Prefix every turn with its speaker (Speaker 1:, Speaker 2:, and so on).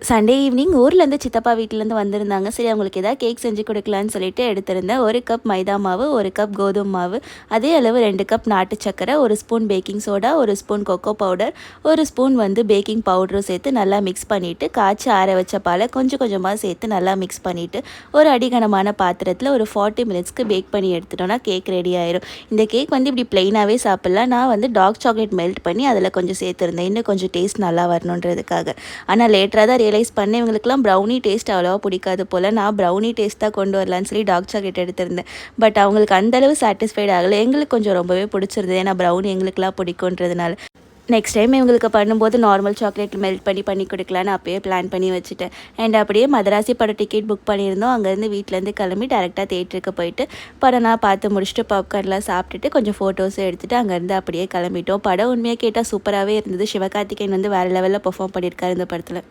Speaker 1: Sunday evening ஊர்லேருந்து சித்தப்பா வீட்டிலேருந்து வந்திருந்தாங்க. சரி அவங்களுக்கு ஏதாவது கேக் செஞ்சு கொடுக்கலான்னு சொல்லிட்டு எடுத்திருந்தேன். 1 கப் மைதா மாவு, 1 கப் கோதுமை மாவு, அதே அளவு 2 கப் நாட்டு சக்கரை, 1 spoon baking soda, 1 spoon cocoa powder, 1 spoon baking பவுடரும் சேர்த்து நல்லா மிக்ஸ் பண்ணிவிட்டு, காய்ச்சி ஆற வச்ச பாலை கொஞ்சம் கொஞ்சமாக சேர்த்து நல்லா மிக்ஸ் பண்ணிவிட்டு, ஒரு அடிகனமான பாத்திரத்தில் ஒரு 40 மினிட்ஸ்க்கு பேக் பண்ணி எடுத்துட்டோன்னா கேக் ரெடி ஆயிரும். இந்த கேக் இப்படி ப்ளெயினாகவே சாப்பிட்லாம். நான் டார்க் சாக்லேட் மெல்ட் பண்ணி அதில் கொஞ்சம் சேர்த்துருந்தேன், இன்னும் கொஞ்சம் டேஸ்ட் நல்லா வரணுன்றதுக்காக. ஆனால் லேட்டராக தான் ரியலைஸ் பண்ணேன், இவங்களுக்குலாம் ப்ரௌனி டேஸ்ட் அவ்வளோவா பிடிக்காது போல். நான் ப்ரௌனி டேஸ்ட் தான் கொண்டு வரலான்னு சொல்லி டார்க் சாக்லேட் எடுத்திருந்தேன். பட் அவங்களுக்கு அந்தளவு சாட்டிஸ்ஃபைட் ஆகலை. எங்களுக்கு கொஞ்சம் ரொம்பவே பிடிச்சிருந்தது, ஏன்னா ப்ரௌனி எங்களுக்குலாம் பிடிக்குன்றதுனால. நெக்ஸ்ட் டைம் இவங்களுக்கு பண்ணும்போது நார்மல் சாக்லேட் மெல்ட் பண்ணி கொடுக்கலான்னு அப்போயே பிளான் பண்ணி வச்சுட்டேன். அண்ட் அப்படியே மதராசி படம் டிக்கெட் புக் பண்ணியிருந்தோம். அங்கேருந்து வீட்டிலேருந்து கிளம்பி டேரெக்டாக தேட்டருக்கு போயிட்டு படம்லாம் பார்த்து முடிச்சுட்டு பாப்கார்ன்லாம் சாப்பிட்டுட்டு கொஞ்சம் ஃபோட்டோஸும் எடுத்துகிட்டு அங்கேருந்து அப்படியே கிளம்பிட்டோம். படம் உண்மையாக கேட்டால் சூப்பராகவே இருந்தது. சிவகார்த்திகேயன் வேறு லெவலில் பெர்ஃபார்ம் பண்ணியிருக்காரு இந்த படத்தில்.